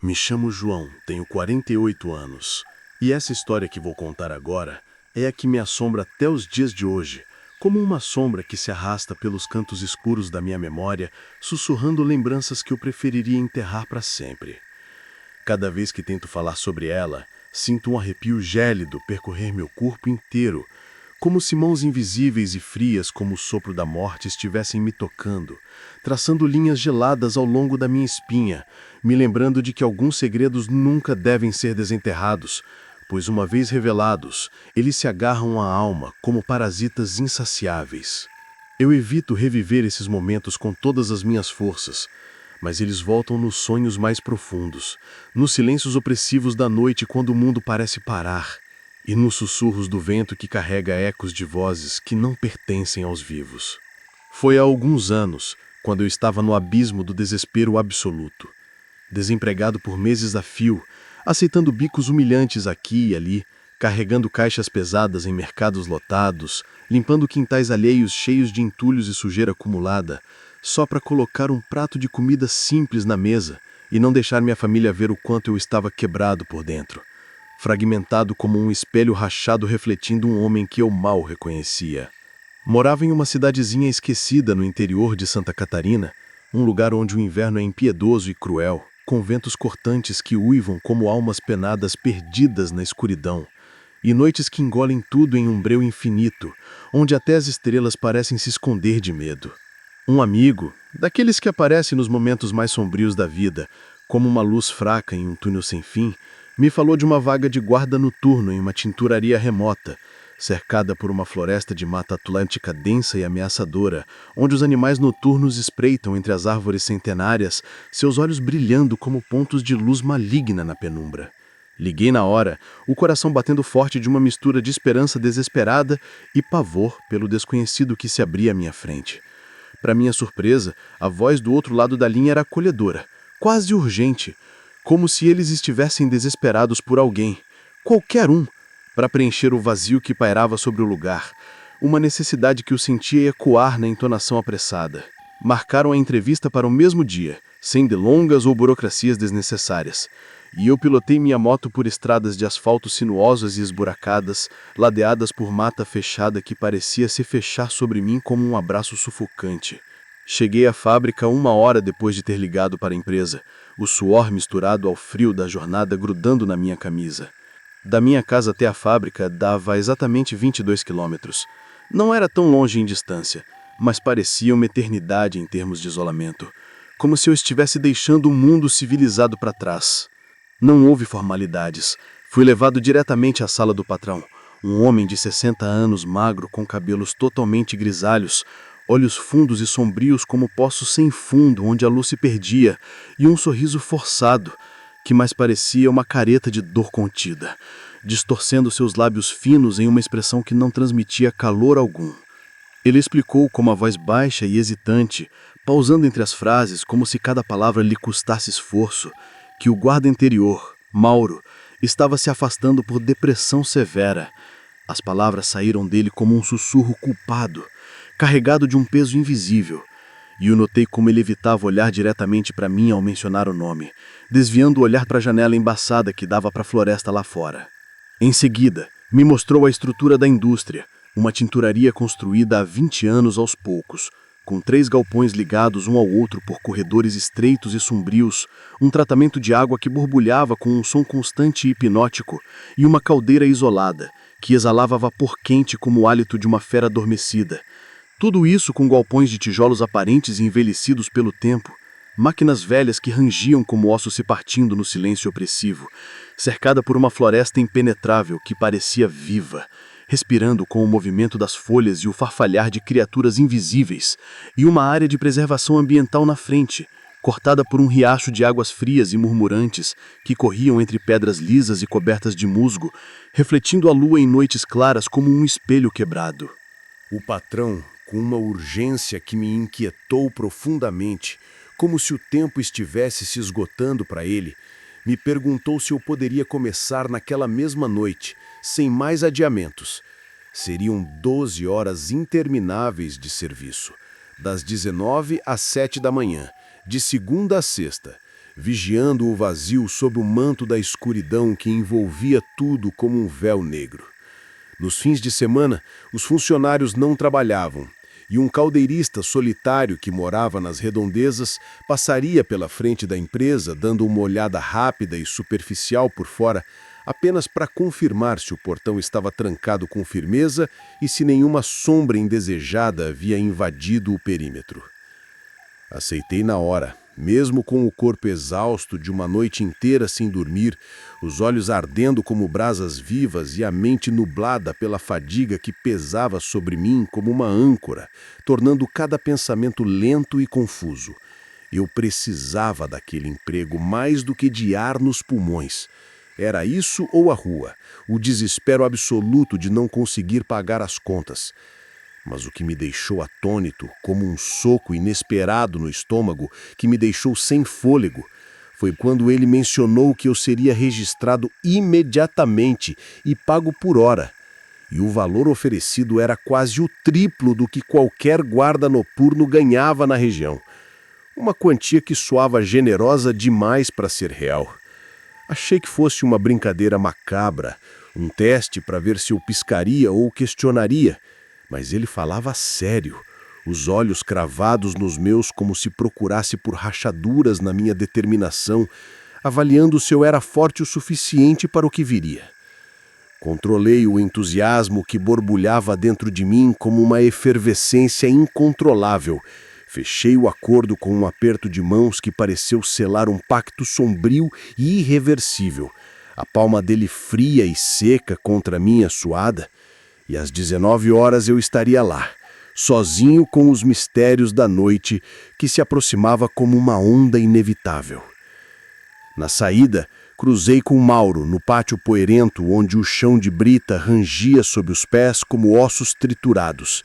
Me chamo João, tenho 48 anos. E essa história que vou contar agora é a que me assombra até os dias de hoje, como uma sombra que se arrasta pelos cantos escuros da minha memória, sussurrando lembranças que eu preferiria enterrar para sempre. Cada vez que tento falar sobre ela, sinto um arrepio gélido percorrer meu corpo inteiro, como se mãos invisíveis e frias como o sopro da morte estivessem me tocando, traçando linhas geladas ao longo da minha espinha, me lembrando de que alguns segredos nunca devem ser desenterrados, pois uma vez revelados, eles se agarram à alma como parasitas insaciáveis. Eu evito reviver esses momentos com todas as minhas forças, mas eles voltam nos sonhos mais profundos, nos silêncios opressivos da noite quando o mundo parece parar, e nos sussurros do vento que carrega ecos de vozes que não pertencem aos vivos. Foi há alguns anos, quando eu estava no abismo do desespero absoluto. Desempregado por meses a fio, aceitando bicos humilhantes aqui e ali, carregando caixas pesadas em mercados lotados, limpando quintais alheios cheios de entulhos e sujeira acumulada, só para colocar um prato de comida simples na mesa e não deixar minha família ver o quanto eu estava quebrado por dentro, fragmentado como um espelho rachado refletindo um homem que eu mal reconhecia. Morava em uma cidadezinha esquecida no interior de Santa Catarina, um lugar onde o inverno é impiedoso e cruel, com ventos cortantes que uivam como almas penadas perdidas na escuridão, e noites que engolem tudo em um breu infinito, onde até as estrelas parecem se esconder de medo. Um amigo, daqueles que aparecem nos momentos mais sombrios da vida, como uma luz fraca em um túnel sem fim, me falou de uma vaga de guarda noturno em uma tinturaria remota, cercada por uma floresta de mata atlântica densa e ameaçadora, onde os animais noturnos espreitam entre as árvores centenárias, seus olhos brilhando como pontos de luz maligna na penumbra. Liguei na hora, o coração batendo forte de uma mistura de esperança desesperada e pavor pelo desconhecido que se abria à minha frente. Para minha surpresa, a voz do outro lado da linha era acolhedora, quase urgente, como se eles estivessem desesperados por alguém, qualquer um, para preencher o vazio que pairava sobre o lugar, uma necessidade que eu sentia ecoar na entonação apressada. Marcaram a entrevista para o mesmo dia, sem delongas ou burocracias desnecessárias, e eu pilotei minha moto por estradas de asfalto sinuosas e esburacadas, ladeadas por mata fechada que parecia se fechar sobre mim como um abraço sufocante. Cheguei à fábrica 1 hora depois de ter ligado para a empresa, o suor misturado ao frio da jornada grudando na minha camisa. Da minha casa até a fábrica dava exatamente 22 quilômetros. Não era tão longe em distância, mas parecia uma eternidade em termos de isolamento, como se eu estivesse deixando o mundo civilizado para trás. Não houve formalidades. Fui levado diretamente à sala do patrão, um homem de 60 anos, magro, com cabelos totalmente grisalhos, olhos fundos e sombrios como poços sem fundo onde a luz se perdia, e um sorriso forçado, que mais parecia uma careta de dor contida, distorcendo seus lábios finos em uma expressão que não transmitia calor algum. Ele explicou com uma voz baixa e hesitante, pausando entre as frases como se cada palavra lhe custasse esforço, que o guarda anterior, Mauro, estava se afastando por depressão severa. As palavras saíram dele como um sussurro culpado, carregado de um peso invisível, e eu notei como ele evitava olhar diretamente para mim ao mencionar o nome, desviando o olhar para a janela embaçada que dava para a floresta lá fora. Em seguida, me mostrou a estrutura da indústria, uma tinturaria construída há 20 anos aos poucos, com 3 galpões ligados um ao outro por corredores estreitos e sombrios, um tratamento de água que borbulhava com um som constante e hipnótico, e uma caldeira isolada, que exalava vapor quente como o hálito de uma fera adormecida. Tudo isso com galpões de tijolos aparentes e envelhecidos pelo tempo, máquinas velhas que rangiam como ossos se partindo no silêncio opressivo, cercada por uma floresta impenetrável que parecia viva, respirando com o movimento das folhas e o farfalhar de criaturas invisíveis, e uma área de preservação ambiental na frente, cortada por um riacho de águas frias e murmurantes que corriam entre pedras lisas e cobertas de musgo, refletindo a lua em noites claras como um espelho quebrado. O patrão, com uma urgência que me inquietou profundamente, como se o tempo estivesse se esgotando para ele, me perguntou se eu poderia começar naquela mesma noite, sem mais adiamentos. Seriam 12 horas intermináveis de serviço, das 19 às 7 da manhã, de segunda a sexta, vigiando o vazio sob o manto da escuridão que envolvia tudo como um véu negro. Nos fins de semana, os funcionários não trabalhavam, e um caldeirista solitário que morava nas redondezas passaria pela frente da empresa dando uma olhada rápida e superficial por fora, apenas para confirmar se o portão estava trancado com firmeza e se nenhuma sombra indesejada havia invadido o perímetro. Aceitei na hora, mesmo com o corpo exausto de uma noite inteira sem dormir, os olhos ardendo como brasas vivas e a mente nublada pela fadiga que pesava sobre mim como uma âncora, tornando cada pensamento lento e confuso. Eu precisava daquele emprego mais do que de ar nos pulmões. Era isso ou a rua, o desespero absoluto de não conseguir pagar as contas. Mas o que me deixou atônito, como um soco inesperado no estômago, que me deixou sem fôlego, foi quando ele mencionou que eu seria registrado imediatamente e pago por hora. E o valor oferecido era quase o triplo do que qualquer guarda noturno ganhava na região. Uma quantia que soava generosa demais para ser real. Achei que fosse uma brincadeira macabra, um teste para ver se eu piscaria ou questionaria, mas ele falava sério, os olhos cravados nos meus como se procurasse por rachaduras na minha determinação, avaliando se eu era forte o suficiente para o que viria. Controlei o entusiasmo que borbulhava dentro de mim como uma efervescência incontrolável. Fechei o acordo com um aperto de mãos que pareceu selar um pacto sombrio e irreversível, a palma dele fria e seca contra a minha suada, e às 19 horas eu estaria lá, sozinho com os mistérios da noite que se aproximava como uma onda inevitável. Na saída, cruzei com Mauro no pátio poeirento onde o chão de brita rangia sob os pés como ossos triturados.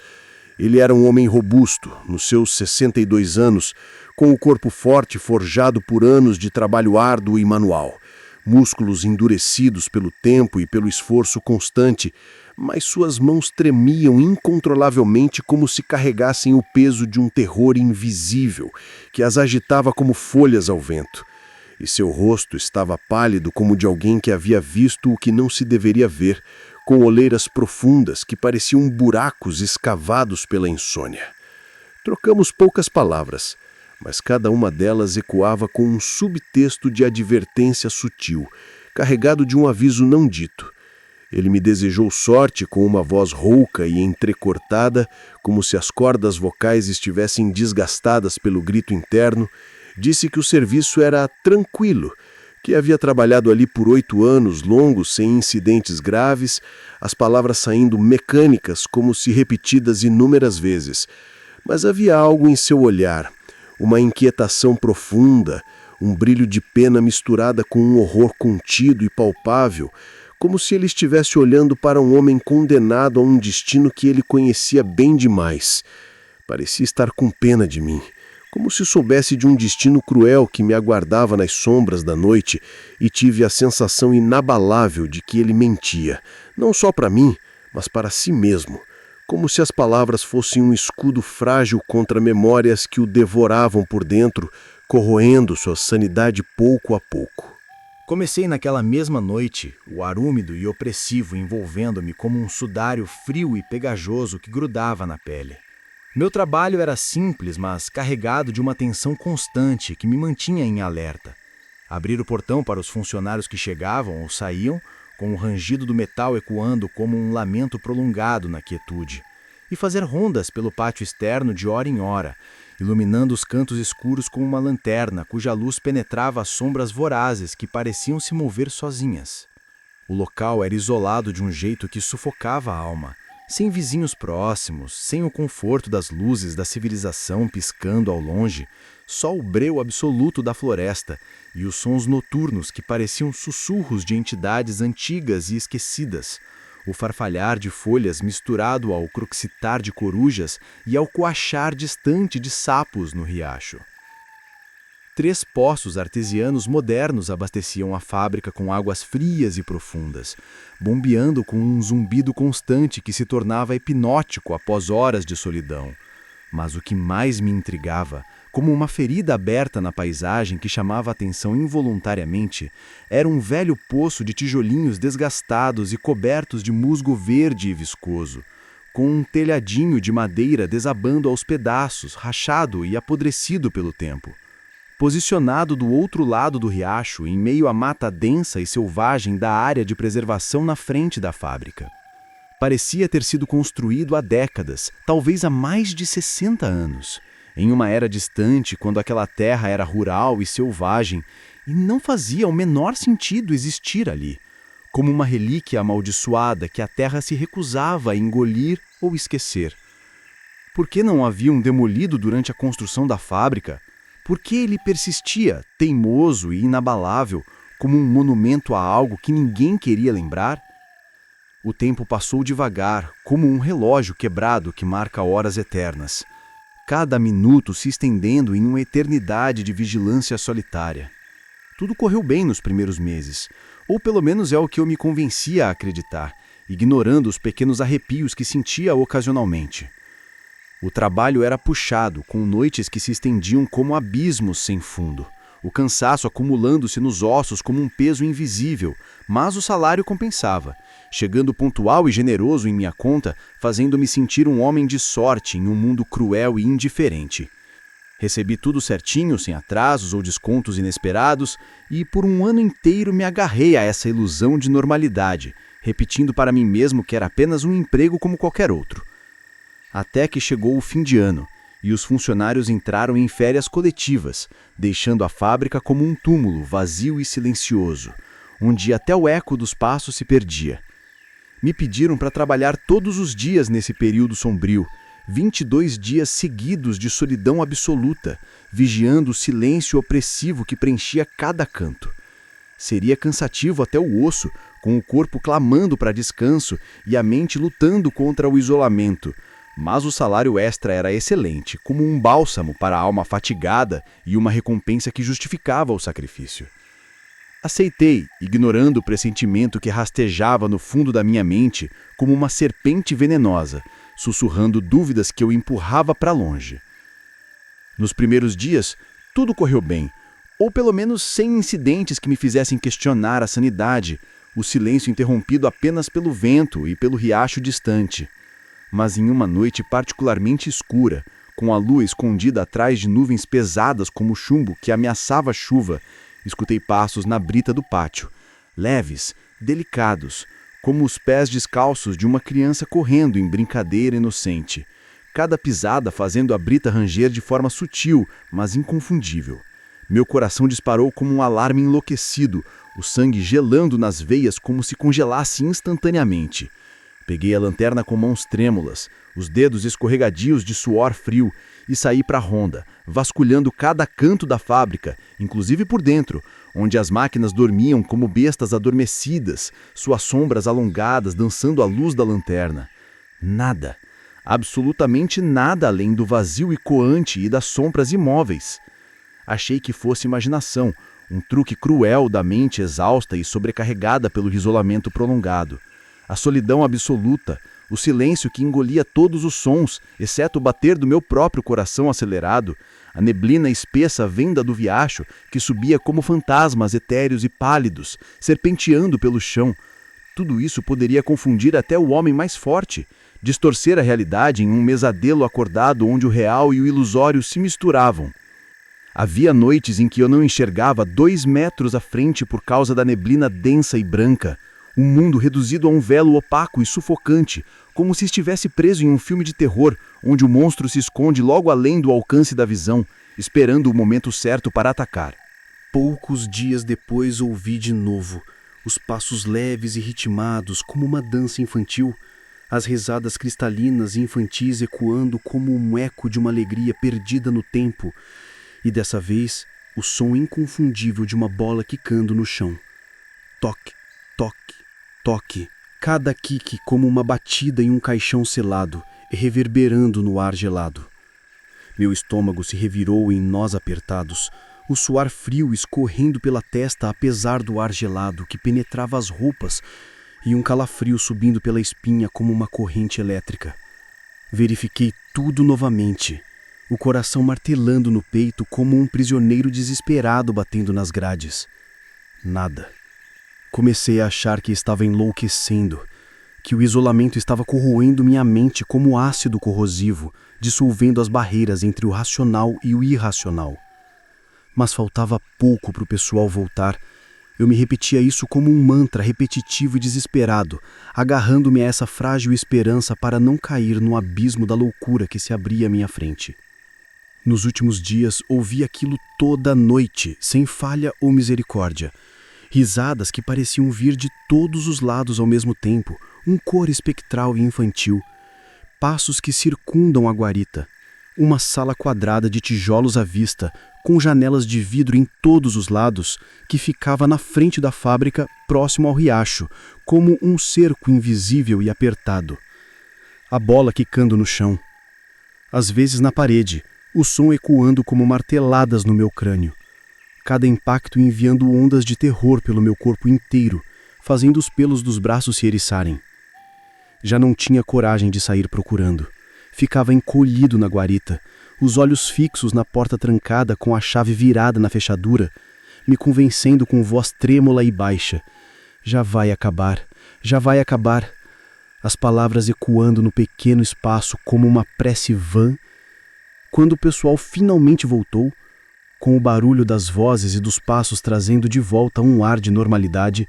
Ele era um homem robusto, nos seus 62 anos, com o corpo forte forjado por anos de trabalho árduo e manual, músculos endurecidos pelo tempo e pelo esforço constante, mas suas mãos tremiam incontrolavelmente como se carregassem o peso de um terror invisível que as agitava como folhas ao vento. E seu rosto estava pálido como de alguém que havia visto o que não se deveria ver, com olheiras profundas que pareciam buracos escavados pela insônia. Trocamos poucas palavras, mas cada uma delas ecoava com um subtexto de advertência sutil, carregado de um aviso não dito. Ele me desejou sorte com uma voz rouca e entrecortada, como se as cordas vocais estivessem desgastadas pelo grito interno. Disse que o serviço era tranquilo, que havia trabalhado ali por 8 anos longos sem incidentes graves, as palavras saindo mecânicas como se repetidas inúmeras vezes. Mas havia algo em seu olhar, uma inquietação profunda, um brilho de pena misturada com um horror contido e palpável, como se ele estivesse olhando para um homem condenado a um destino que ele conhecia bem demais. Parecia estar com pena de mim, como se soubesse de um destino cruel que me aguardava nas sombras da noite, e tive a sensação inabalável de que ele mentia, não só para mim, mas para si mesmo, como se as palavras fossem um escudo frágil contra memórias que o devoravam por dentro, corroendo sua sanidade pouco a pouco. Comecei naquela mesma noite, o ar úmido e opressivo envolvendo-me como um sudário frio e pegajoso que grudava na pele. Meu trabalho era simples, mas carregado de uma tensão constante que me mantinha em alerta. Abrir o portão para os funcionários que chegavam ou saíam, com o rangido do metal ecoando como um lamento prolongado na quietude, e fazer rondas pelo pátio externo de hora em hora, iluminando os cantos escuros com uma lanterna cuja luz penetrava as sombras vorazes que pareciam se mover sozinhas. O local era isolado de um jeito que sufocava a alma, sem vizinhos próximos, sem o conforto das luzes da civilização piscando ao longe, só o breu absoluto da floresta e os sons noturnos que pareciam sussurros de entidades antigas e esquecidas, o farfalhar de folhas misturado ao croxitar de corujas e ao coachar distante de sapos no riacho. 3 poços artesianos modernos abasteciam a fábrica com águas frias e profundas, bombeando com um zumbido constante que se tornava hipnótico após horas de solidão. Mas o que mais me intrigava, Como uma ferida aberta na paisagem que chamava a atenção involuntariamente, era um velho poço de tijolinhos desgastados e cobertos de musgo verde e viscoso, com um telhadinho de madeira desabando aos pedaços, rachado e apodrecido pelo tempo. Posicionado do outro lado do riacho, em meio à mata densa e selvagem da área de preservação na frente da fábrica. Parecia ter sido construído há décadas, talvez há mais de 60 anos, em uma era distante, quando aquela terra era rural e selvagem, e não fazia o menor sentido existir ali, como uma relíquia amaldiçoada que a terra se recusava a engolir ou esquecer. Por que não haviam demolido durante a construção da fábrica? Por que ele persistia, teimoso e inabalável, como um monumento a algo que ninguém queria lembrar? O tempo passou devagar, como um relógio quebrado que marca horas eternas. Cada minuto se estendendo em uma eternidade de vigilância solitária. Tudo correu bem nos primeiros meses, ou pelo menos é o que eu me convencia a acreditar, ignorando os pequenos arrepios que sentia ocasionalmente. O trabalho era puxado, com noites que se estendiam como abismos sem fundo, o cansaço acumulando-se nos ossos como um peso invisível, mas o salário compensava, chegando pontual e generoso em minha conta, fazendo-me sentir um homem de sorte em um mundo cruel e indiferente. Recebi tudo certinho, sem atrasos ou descontos inesperados, e por um ano inteiro me agarrei a essa ilusão de normalidade, repetindo para mim mesmo que era apenas um emprego como qualquer outro. Até que chegou o fim de ano, e os funcionários entraram em férias coletivas, deixando a fábrica como um túmulo vazio e silencioso, onde até o eco dos passos se perdia. Me pediram para trabalhar todos os dias nesse período sombrio, 22 dias seguidos de solidão absoluta, vigiando o silêncio opressivo que preenchia cada canto. Seria cansativo até o osso, com o corpo clamando para descanso e a mente lutando contra o isolamento, mas o salário extra era excelente, como um bálsamo para a alma fatigada e uma recompensa que justificava o sacrifício. Aceitei, ignorando o pressentimento que rastejava no fundo da minha mente como uma serpente venenosa, sussurrando dúvidas que eu empurrava para longe. Nos primeiros dias, tudo correu bem, ou pelo menos sem incidentes que me fizessem questionar a sanidade, o silêncio interrompido apenas pelo vento e pelo riacho distante. Mas em uma noite particularmente escura, com a lua escondida atrás de nuvens pesadas como chumbo que ameaçava chuva, escutei passos na brita do pátio, leves, delicados, como os pés descalços de uma criança correndo em brincadeira inocente, cada pisada fazendo a brita ranger de forma sutil, mas inconfundível. Meu coração disparou como um alarme enlouquecido, o sangue gelando nas veias como se congelasse instantaneamente. Peguei a lanterna com mãos trêmulas, os dedos escorregadios de suor frio, e saí para a ronda, vasculhando cada canto da fábrica, inclusive por dentro, onde as máquinas dormiam como bestas adormecidas, suas sombras alongadas dançando à luz da lanterna. Nada, absolutamente nada além do vazio ecoante e das sombras imóveis. Achei que fosse imaginação, um truque cruel da mente exausta e sobrecarregada pelo isolamento prolongado. A solidão absoluta, o silêncio que engolia todos os sons, exceto o bater do meu próprio coração acelerado, a neblina espessa vinda do riacho que subia como fantasmas etéreos e pálidos, serpenteando pelo chão. Tudo isso poderia confundir até o homem mais forte, distorcer a realidade em um pesadelo acordado onde o real e o ilusório se misturavam. Havia noites em que eu não enxergava 2 metros à frente por causa da neblina densa e branca, um mundo reduzido a um velo opaco e sufocante, como se estivesse preso em um filme de terror, onde o monstro se esconde logo além do alcance da visão, esperando o momento certo para atacar. Poucos dias depois ouvi de novo os passos leves e ritmados como uma dança infantil, as risadas cristalinas e infantis ecoando como um eco de uma alegria perdida no tempo, e dessa vez o som inconfundível de uma bola quicando no chão. Toque, toque, toque, cada quique como uma batida em um caixão selado, reverberando no ar gelado. Meu estômago se revirou em nós apertados, o suor frio escorrendo pela testa apesar do ar gelado que penetrava as roupas e um calafrio subindo pela espinha como uma corrente elétrica. Verifiquei tudo novamente. o coração martelando no peito como um prisioneiro desesperado batendo nas grades. Nada. Comecei a achar que estava enlouquecendo, que o isolamento estava corroendo minha mente como ácido corrosivo, dissolvendo as barreiras entre o racional e o irracional. Mas faltava pouco para o pessoal voltar. Eu me repetia isso como um mantra repetitivo e desesperado, agarrando-me a essa frágil esperança para não cair no abismo da loucura que se abria à minha frente. Nos últimos dias, ouvi aquilo toda noite, sem falha ou misericórdia. Risadas que pareciam vir de todos os lados ao mesmo tempo, um coro espectral e infantil. Passos que circundam a guarita. Uma sala quadrada de tijolos à vista, com janelas de vidro em todos os lados, que ficava na frente da fábrica, próximo ao riacho, como um cerco invisível e apertado. A bola quicando no chão. Às vezes na parede, o som ecoando como marteladas no meu crânio. Cada impacto enviando ondas de terror pelo meu corpo inteiro, fazendo os pelos dos braços se eriçarem. Já não tinha coragem de sair procurando. Ficava encolhido na guarita, os olhos fixos na porta trancada com a chave virada na fechadura, me convencendo com voz trêmula e baixa. Já vai acabar, já vai acabar. As palavras ecoando no pequeno espaço como uma prece vã. Quando o pessoal finalmente voltou, com o barulho das vozes e dos passos trazendo de volta um ar de normalidade,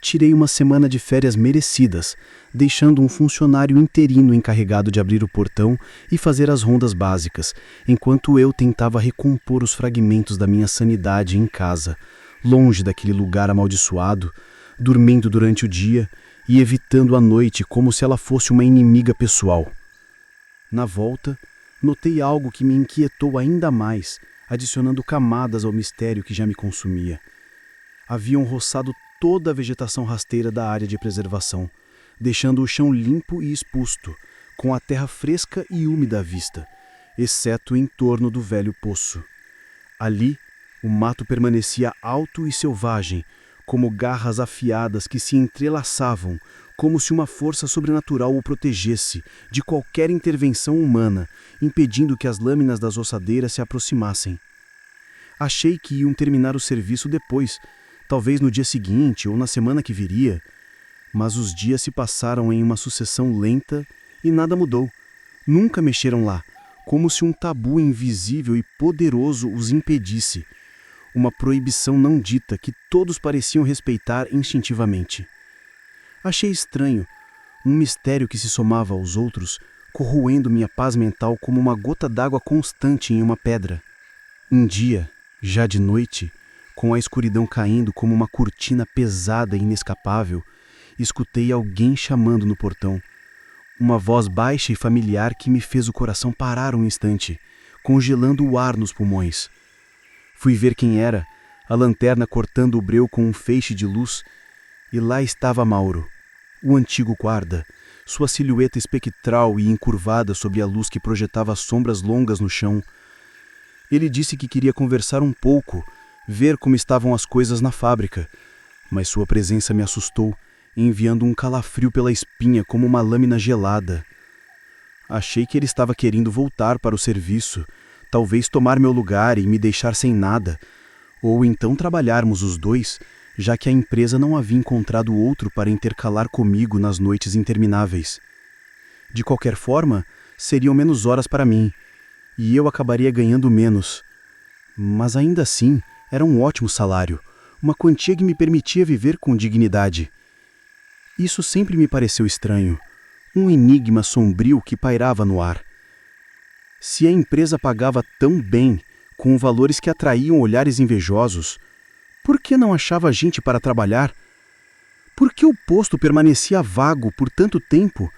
tirei uma semana de férias merecidas, deixando um funcionário interino encarregado de abrir o portão e fazer as rondas básicas, enquanto eu tentava recompor os fragmentos da minha sanidade em casa, longe daquele lugar amaldiçoado, dormindo durante o dia e evitando a noite como se ela fosse uma inimiga pessoal. Na volta, notei algo que me inquietou ainda mais, adicionando camadas ao mistério que já me consumia. Haviam roçado toda a vegetação rasteira da área de preservação, deixando o chão limpo e exposto, com a terra fresca e úmida à vista, exceto em torno do velho poço. Ali, o mato permanecia alto e selvagem, como garras afiadas que se entrelaçavam, como se uma força sobrenatural o protegesse de qualquer intervenção humana, impedindo que as lâminas das ossadeiras se aproximassem. Achei que iam terminar o serviço depois, talvez no dia seguinte ou na semana que viria, mas os dias se passaram em uma sucessão lenta e nada mudou. Nunca mexeram lá, como se um tabu invisível e poderoso os impedisse, uma proibição não dita que todos pareciam respeitar instintivamente. Achei estranho, um mistério que se somava aos outros, corroendo minha paz mental como uma gota d'água constante em uma pedra. Um dia, já de noite, com a escuridão caindo como uma cortina pesada e inescapável, escutei alguém chamando no portão. Uma voz baixa e familiar que me fez o coração parar um instante, congelando o ar nos pulmões. Fui ver quem era, a lanterna cortando o breu com um feixe de luz, e lá estava Mauro, o antigo guarda, sua silhueta espectral e encurvada sob a luz que projetava sombras longas no chão. Ele disse que queria conversar um pouco, ver como estavam as coisas na fábrica, mas sua presença me assustou, enviando um calafrio pela espinha como uma lâmina gelada. Achei que ele estava querendo voltar para o serviço, talvez tomar meu lugar e me deixar sem nada, ou então trabalharmos os dois, já que a empresa não havia encontrado outro para intercalar comigo nas noites intermináveis. De qualquer forma, seriam menos horas para mim, e eu acabaria ganhando menos. Mas ainda assim, era um ótimo salário, uma quantia que me permitia viver com dignidade. Isso sempre me pareceu estranho, um enigma sombrio que pairava no ar. Se a empresa pagava tão bem, com valores que atraíam olhares invejosos, por que não achava gente para trabalhar? Por que o posto permanecia vago por tanto tempo,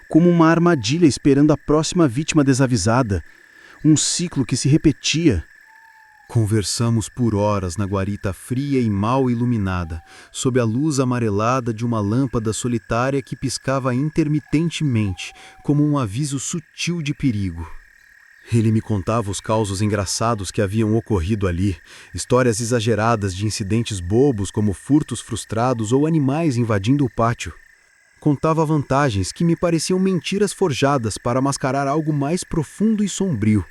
como uma armadilha esperando a próxima vítima desavisada, um ciclo que se repetia? Conversamos por horas na guarita fria e mal iluminada, sob a luz amarelada de uma lâmpada solitária que piscava intermitentemente, como um aviso sutil de perigo. Ele me contava os causos engraçados que haviam ocorrido ali, histórias exageradas de incidentes bobos como furtos frustrados ou animais invadindo o pátio. Contava vantagens que me pareciam mentiras forjadas para mascarar algo mais profundo e sombrio.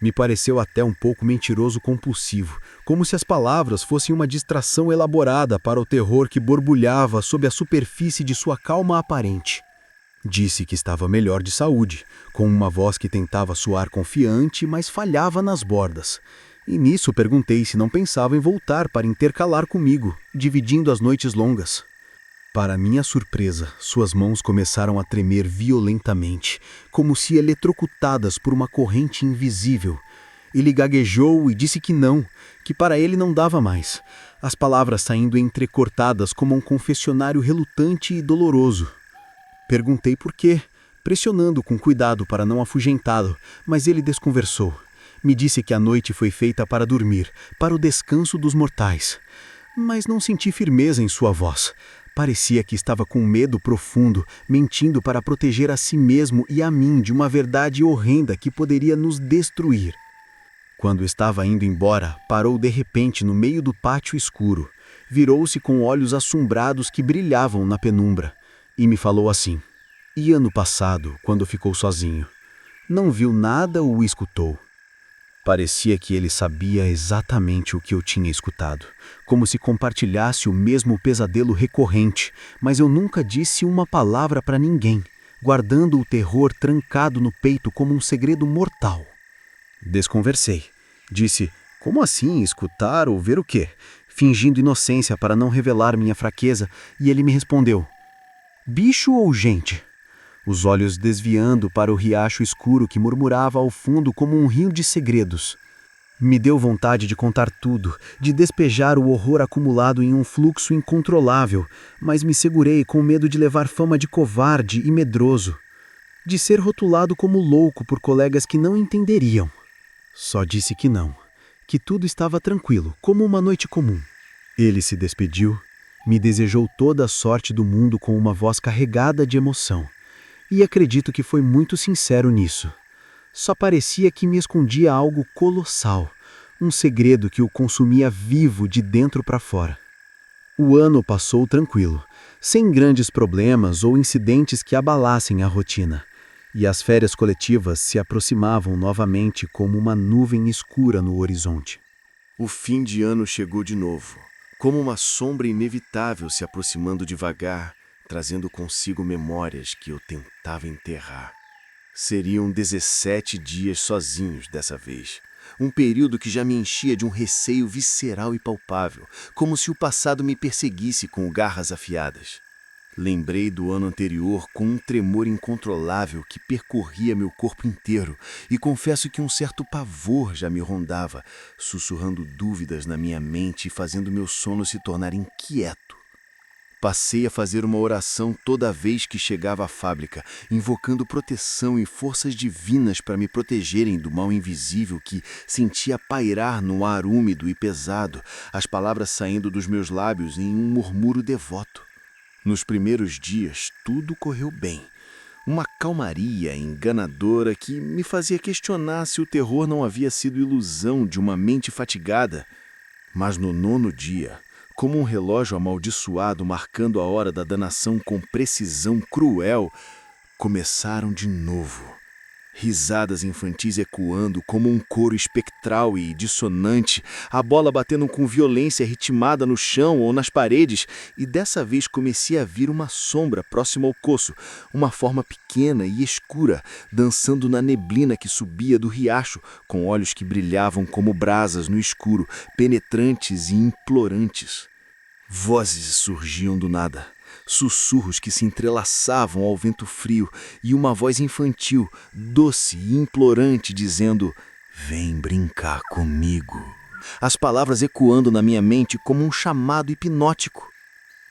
Me pareceu até um pouco mentiroso compulsivo, como se as palavras fossem uma distração elaborada para o terror que borbulhava sob a superfície de sua calma aparente. Disse que estava melhor de saúde, com uma voz que tentava soar confiante, mas falhava nas bordas. E nisso perguntei se não pensava em voltar para intercalar comigo, dividindo as noites longas. Para minha surpresa, suas mãos começaram a tremer violentamente, como se eletrocutadas por uma corrente invisível. Ele gaguejou e disse que não, que para ele não dava mais, as palavras saindo entrecortadas como um confessionário relutante e doloroso. Perguntei por quê, pressionando com cuidado para não afugentá-lo, mas ele desconversou. Me disse que a noite foi feita para dormir, para o descanso dos mortais. Mas não senti firmeza em sua voz. Parecia que estava com medo profundo, mentindo para proteger a si mesmo e a mim de uma verdade horrenda que poderia nos destruir. Quando estava indo embora, parou de repente no meio do pátio escuro. Virou-se com olhos assombrados que brilhavam na penumbra e me falou assim: "E ano passado, quando ficou sozinho, não viu nada ou escutou?" Parecia que ele sabia exatamente o que eu tinha escutado, como se compartilhasse o mesmo pesadelo recorrente, mas eu nunca disse uma palavra para ninguém, guardando o terror trancado no peito como um segredo mortal. Desconversei. Disse: "Como assim, escutar ou ver o quê?" Fingindo inocência para não revelar minha fraqueza, e ele me respondeu: "Bicho ou gente?" Os olhos desviando para o riacho escuro que murmurava ao fundo como um rio de segredos. Me deu vontade de contar tudo, de despejar o horror acumulado em um fluxo incontrolável, mas me segurei com medo de levar fama de covarde e medroso, de ser rotulado como louco por colegas que não entenderiam. Só disse que não, que tudo estava tranquilo, como uma noite comum. Ele se despediu, me desejou toda a sorte do mundo com uma voz carregada de emoção. E acredito que foi muito sincero nisso. Só parecia que me escondia algo colossal, um segredo que o consumia vivo de dentro para fora. O ano passou tranquilo, sem grandes problemas ou incidentes que abalassem a rotina, e as férias coletivas se aproximavam novamente como uma nuvem escura no horizonte. O fim de ano chegou de novo, como uma sombra inevitável se aproximando devagar, trazendo consigo memórias que eu tentava enterrar. Seriam 17 dias sozinhos dessa vez. Um período que já me enchia de um receio visceral e palpável, como se o passado me perseguisse com garras afiadas. Lembrei do ano anterior com um tremor incontrolável que percorria meu corpo inteiro, e confesso que um certo pavor já me rondava, sussurrando dúvidas na minha mente e fazendo meu sono se tornar inquieto. Passei a fazer uma oração toda vez que chegava à fábrica, invocando proteção e forças divinas para me protegerem do mal invisível que sentia pairar no ar úmido e pesado, as palavras saindo dos meus lábios em um murmúrio devoto. Nos primeiros dias, tudo correu bem. Uma calmaria enganadora que me fazia questionar se o terror não havia sido ilusão de uma mente fatigada. Mas no 9º dia, como um relógio amaldiçoado marcando a hora da danação com precisão cruel, começaram de novo. Risadas infantis ecoando como um coro espectral e dissonante, a bola batendo com violência ritmada no chão ou nas paredes, e dessa vez comecei a ver uma sombra próxima ao coço, uma forma pequena e escura, dançando na neblina que subia do riacho, com olhos que brilhavam como brasas no escuro, penetrantes e implorantes. Vozes surgiam do nada, sussurros que se entrelaçavam ao vento frio, e uma voz infantil, doce e implorante, dizendo: "Vem brincar comigo." As palavras ecoando na minha mente como um chamado hipnótico.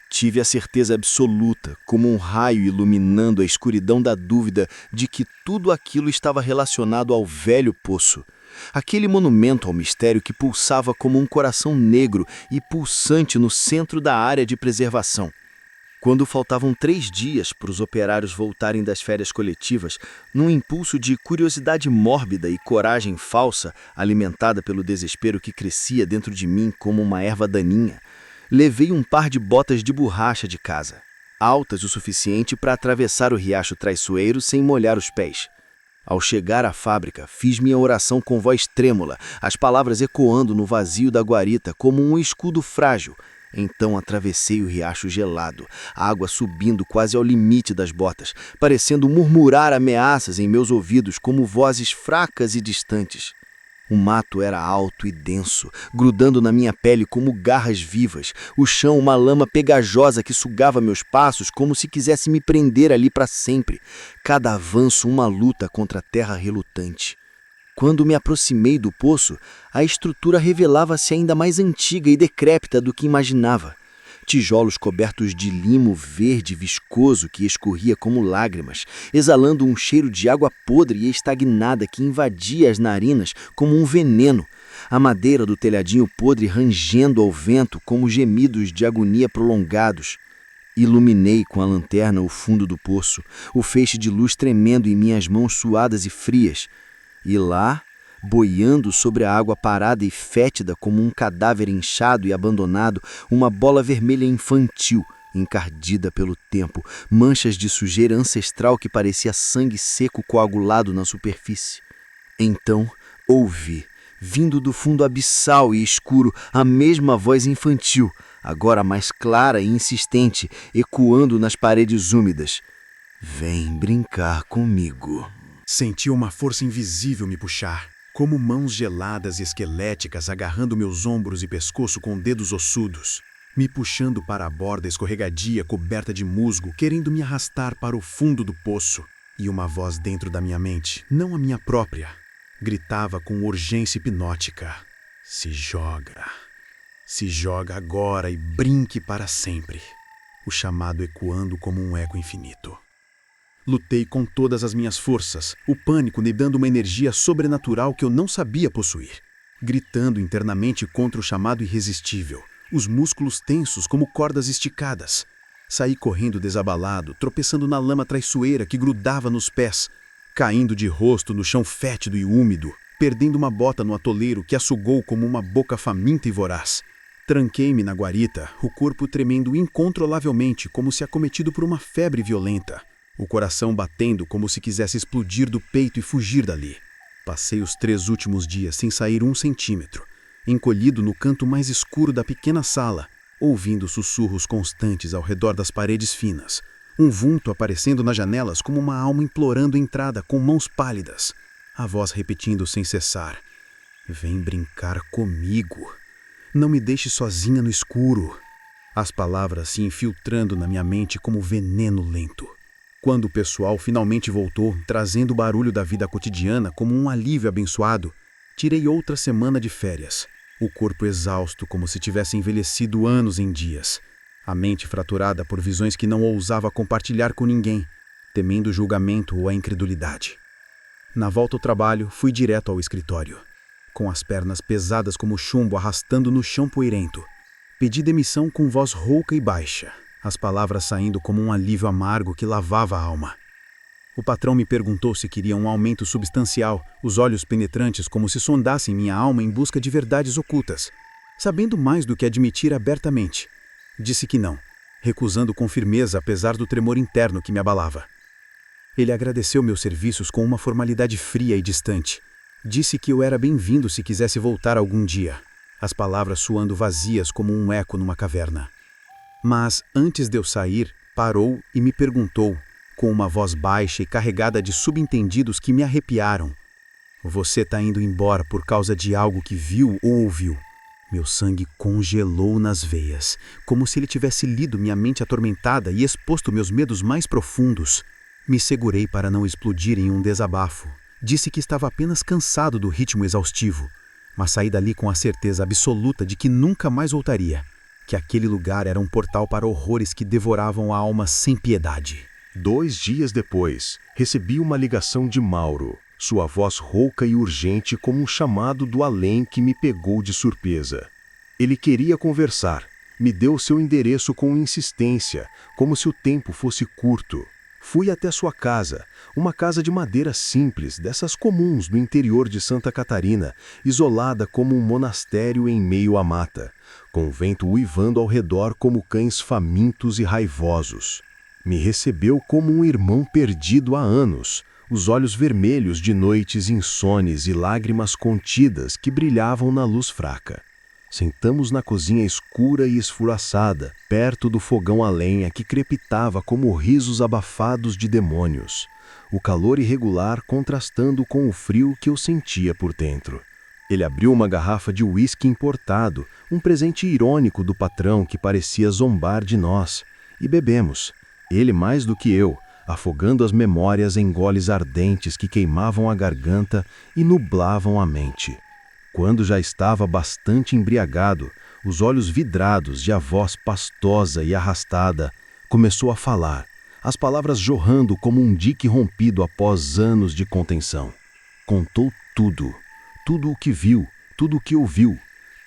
Tive a certeza absoluta, como um raio iluminando a escuridão da dúvida, de que tudo aquilo estava relacionado ao velho poço. Aquele monumento ao mistério que pulsava como um coração negro e pulsante no centro da área de preservação. Quando faltavam 3 dias para os operários voltarem das férias coletivas, num impulso de curiosidade mórbida e coragem falsa, alimentada pelo desespero que crescia dentro de mim como uma erva daninha, levei um par de botas de borracha de casa, altas o suficiente para atravessar o riacho traiçoeiro sem molhar os pés. Ao chegar à fábrica, fiz minha oração com voz trêmula, as palavras ecoando no vazio da guarita como um escudo frágil. Então atravessei o riacho gelado, a água subindo quase ao limite das botas, parecendo murmurar ameaças em meus ouvidos como vozes fracas e distantes. O mato era alto e denso, grudando na minha pele como garras vivas, o chão uma lama pegajosa que sugava meus passos como se quisesse me prender ali para sempre, cada avanço uma luta contra a terra relutante. Quando me aproximei do poço, a estrutura revelava-se ainda mais antiga e decrépita do que imaginava. Tijolos cobertos de limo verde viscoso que escorria como lágrimas, exalando um cheiro de água podre e estagnada que invadia as narinas como um veneno. A madeira do telhadinho podre rangendo ao vento como gemidos de agonia prolongados. Iluminei com a lanterna o fundo do poço, o feixe de luz tremendo em minhas mãos suadas e frias. E lá, boiando sobre a água parada e fétida como um cadáver inchado e abandonado, uma bola vermelha infantil, encardida pelo tempo, manchas de sujeira ancestral que parecia sangue seco coagulado na superfície. Então, ouvi, vindo do fundo abissal e escuro, a mesma voz infantil, agora mais clara e insistente, ecoando nas paredes úmidas. Vem brincar comigo. Senti uma força invisível me puxar, como mãos geladas e esqueléticas agarrando meus ombros e pescoço com dedos ossudos, me puxando para a borda escorregadia coberta de musgo, querendo me arrastar para o fundo do poço. E uma voz dentro da minha mente, não a minha própria, gritava com urgência hipnótica: se joga agora e brinque para sempre. O chamado ecoando como um eco infinito. Lutei com todas as minhas forças, o pânico me dando uma energia sobrenatural que eu não sabia possuir. Gritando internamente contra o chamado irresistível, os músculos tensos como cordas esticadas. Saí correndo desabalado, tropeçando na lama traiçoeira que grudava nos pés, caindo de rosto no chão fétido e úmido, perdendo uma bota no atoleiro que açugou como uma boca faminta e voraz. Tranquei-me na guarita, o corpo tremendo incontrolavelmente como se acometido por uma febre violenta. O coração batendo como se quisesse explodir do peito e fugir dali. Passei os 3 últimos dias sem sair 1 centímetro, encolhido no canto mais escuro da pequena sala, ouvindo sussurros constantes ao redor das paredes finas, um vulto aparecendo nas janelas como uma alma implorando entrada com mãos pálidas, a voz repetindo sem cessar: vem brincar comigo, não me deixe sozinha no escuro. As palavras se infiltrando na minha mente como veneno lento. Quando o pessoal finalmente voltou, trazendo o barulho da vida cotidiana como um alívio abençoado, tirei outra semana de férias, o corpo exausto como se tivesse envelhecido anos em dias, a mente fraturada por visões que não ousava compartilhar com ninguém, temendo o julgamento ou a incredulidade. Na volta ao trabalho, fui direto ao escritório, com as pernas pesadas como chumbo arrastando no chão poeirento. Pedi demissão com voz rouca e baixa, as palavras saindo como um alívio amargo que lavava a alma. O patrão me perguntou se queria um aumento substancial, os olhos penetrantes como se sondassem minha alma em busca de verdades ocultas, sabendo mais do que admitir abertamente. Disse que não, recusando com firmeza apesar do tremor interno que me abalava. Ele agradeceu meus serviços com uma formalidade fria e distante. Disse que eu era bem-vindo se quisesse voltar algum dia, as palavras soando vazias como um eco numa caverna. Mas, antes de eu sair, parou e me perguntou, com uma voz baixa e carregada de subentendidos que me arrepiaram: você está indo embora por causa de algo que viu ou ouviu? Meu sangue congelou nas veias, como se ele tivesse lido minha mente atormentada e exposto meus medos mais profundos. Me segurei para não explodir em um desabafo. Disse que estava apenas cansado do ritmo exaustivo, mas saí dali com a certeza absoluta de que nunca mais voltaria, que aquele lugar era um portal para horrores que devoravam a alma sem piedade. 2 dias depois, recebi uma ligação de Mauro, sua voz rouca e urgente como um chamado do além que me pegou de surpresa. Ele queria conversar, me deu seu endereço com insistência, como se o tempo fosse curto. Fui até sua casa, uma casa de madeira simples, dessas comuns do interior de Santa Catarina, isolada como um monastério em meio à mata, com o vento uivando ao redor como cães famintos e raivosos. Me recebeu como um irmão perdido há anos, os olhos vermelhos de noites insones e lágrimas contidas que brilhavam na luz fraca. Sentamos na cozinha escura e esfuraçada, perto do fogão a lenha que crepitava como risos abafados de demônios, o calor irregular contrastando com o frio que eu sentia por dentro. Ele abriu uma garrafa de uísque importado, um presente irônico do patrão que parecia zombar de nós, e bebemos, ele mais do que eu, afogando as memórias em goles ardentes que queimavam a garganta e nublavam a mente. Quando já estava bastante embriagado, os olhos vidrados e a voz pastosa e arrastada, começou a falar, as palavras jorrando como um dique rompido após anos de contenção. Contou tudo. Tudo o que viu, tudo o que ouviu,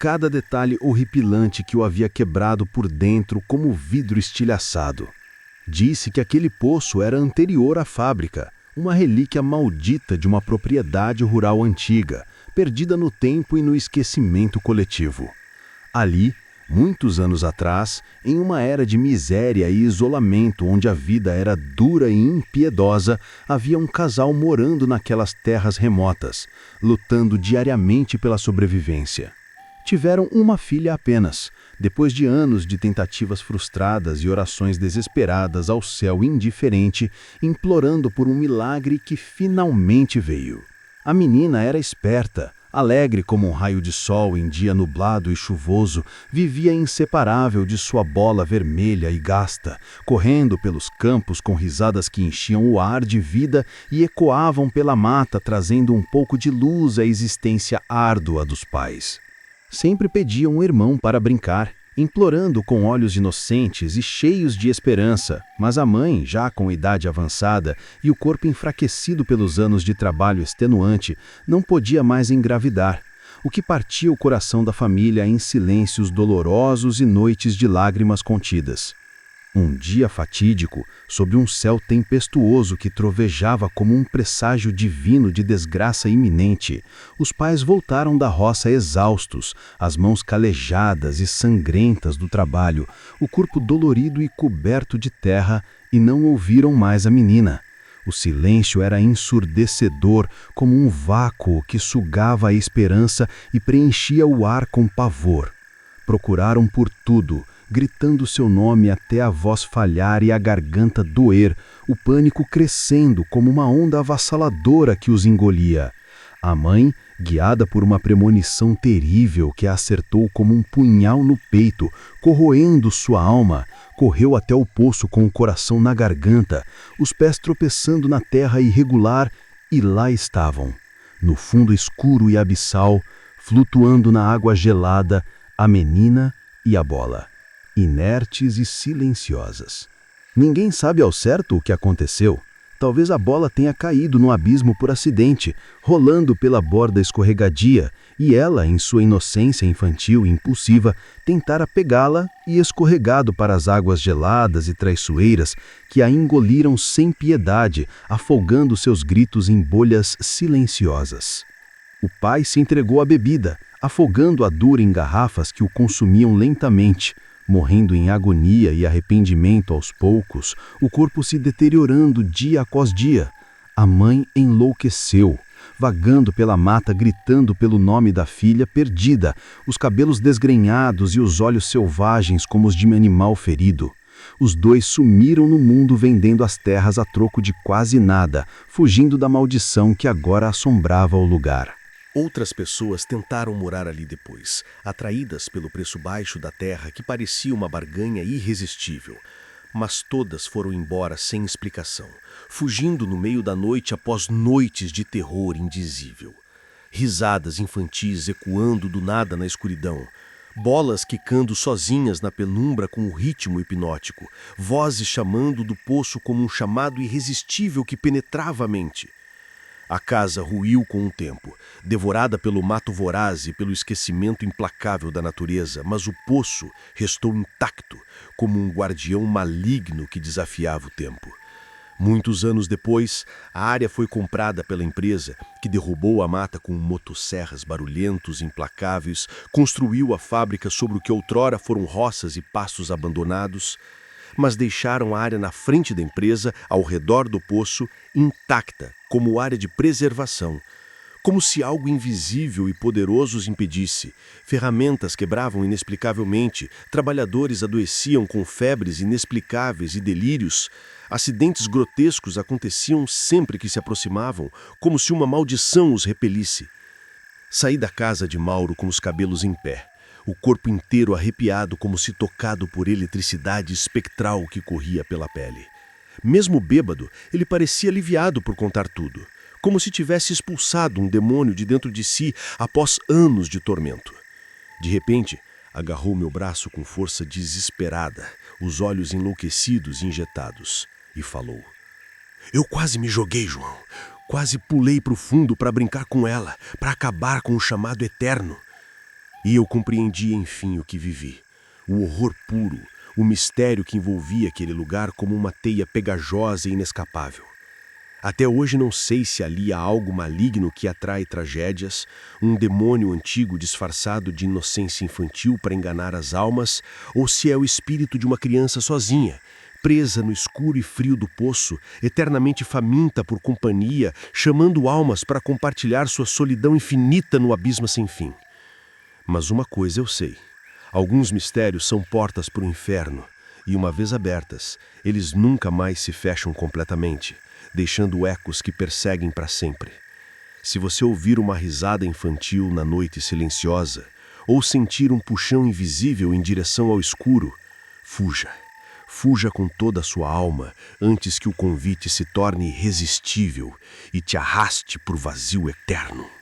cada detalhe horripilante que o havia quebrado por dentro como vidro estilhaçado. Disse que aquele poço era anterior à fábrica, uma relíquia maldita de uma propriedade rural antiga, perdida no tempo e no esquecimento coletivo. Ali, muitos anos atrás, em uma era de miséria e isolamento onde a vida era dura e impiedosa, havia um casal morando naquelas terras remotas, lutando diariamente pela sobrevivência. Tiveram uma filha apenas, depois de anos de tentativas frustradas e orações desesperadas ao céu indiferente, implorando por um milagre que finalmente veio. A menina era esperta, alegre como um raio de sol em dia nublado e chuvoso, vivia inseparável de sua bola vermelha e gasta, correndo pelos campos com risadas que enchiam o ar de vida e ecoavam pela mata, trazendo um pouco de luz à existência árdua dos pais. Sempre pedia um irmão para brincar, implorando com olhos inocentes e cheios de esperança, mas a mãe, já com idade avançada e o corpo enfraquecido pelos anos de trabalho extenuante, não podia mais engravidar, o que partia o coração da família em silêncios dolorosos e noites de lágrimas contidas. Um dia fatídico, sob um céu tempestuoso que trovejava como um presságio divino de desgraça iminente, os pais voltaram da roça exaustos, as mãos calejadas e sangrentas do trabalho, o corpo dolorido e coberto de terra, e não ouviram mais a menina. O silêncio era ensurdecedor, como um vácuo que sugava a esperança e preenchia o ar com pavor. Procuraram por tudo, gritando seu nome até a voz falhar e a garganta doer, o pânico crescendo como uma onda avassaladora que os engolia. A mãe, guiada por uma premonição terrível que a acertou como um punhal no peito, corroendo sua alma, correu até o poço com o coração na garganta, os pés tropeçando na terra irregular, e lá estavam, no fundo escuro e abissal, flutuando na água gelada, a menina e a bola, inertes e silenciosas. Ninguém sabe ao certo o que aconteceu. Talvez a bola tenha caído no abismo por acidente, rolando pela borda escorregadia, e ela, em sua inocência infantil e impulsiva, tentara pegá-la e escorregado para as águas geladas e traiçoeiras que a engoliram sem piedade, afogando seus gritos em bolhas silenciosas. O pai se entregou à bebida, afogando a dor em garrafas que o consumiam lentamente, morrendo em agonia e arrependimento aos poucos, o corpo se deteriorando dia após dia. A mãe enlouqueceu, vagando pela mata gritando pelo nome da filha perdida, os cabelos desgrenhados e os olhos selvagens como os de um animal ferido. Os dois sumiram no mundo vendendo as terras a troco de quase nada, fugindo da maldição que agora assombrava o lugar. Outras pessoas tentaram morar ali depois, atraídas pelo preço baixo da terra que parecia uma barganha irresistível. Mas todas foram embora sem explicação, fugindo no meio da noite após noites de terror indizível. Risadas infantis ecoando do nada na escuridão, bolas quicando sozinhas na penumbra com o ritmo hipnótico, vozes chamando do poço como um chamado irresistível que penetrava a mente. A casa ruiu com o tempo, devorada pelo mato voraz e pelo esquecimento implacável da natureza, mas o poço restou intacto, como um guardião maligno que desafiava o tempo. Muitos anos depois, a área foi comprada pela empresa, que derrubou a mata com motosserras barulhentos e implacáveis, construiu a fábrica sobre o que outrora foram roças e pastos abandonados. mas deixaram a área na frente da empresa, ao redor do poço, intacta, como área de preservação. Como se algo invisível e poderoso os impedisse. Ferramentas quebravam inexplicavelmente, trabalhadores adoeciam com febres inexplicáveis e delírios. Acidentes grotescos aconteciam sempre que se aproximavam, como se uma maldição os repelisse. Saí da casa de Mauro com os cabelos em pé, o corpo inteiro arrepiado como se tocado por eletricidade espectral que corria pela pele. Mesmo bêbado, ele parecia aliviado por contar tudo, como se tivesse expulsado um demônio de dentro de si após anos de tormento. De repente, agarrou meu braço com força desesperada, os olhos enlouquecidos e injetados, e falou: "Eu quase me joguei, João. Quase pulei para o fundo para brincar com ela, para acabar com o chamado eterno." E eu compreendi, enfim, o que vivi. O horror puro, o mistério que envolvia aquele lugar como uma teia pegajosa e inescapável. Até hoje não sei se ali há algo maligno que atrai tragédias, um demônio antigo disfarçado de inocência infantil para enganar as almas, ou se é o espírito de uma criança sozinha, presa no escuro e frio do poço, eternamente faminta por companhia, chamando almas para compartilhar sua solidão infinita no abismo sem fim. Mas uma coisa eu sei: alguns mistérios são portas para o inferno, e uma vez abertas, eles nunca mais se fecham completamente, deixando ecos que perseguem para sempre. Se você ouvir uma risada infantil na noite silenciosa, ou sentir um puxão invisível em direção ao escuro, fuja. Fuja com toda a sua alma antes que o convite se torne irresistível e te arraste para o vazio eterno.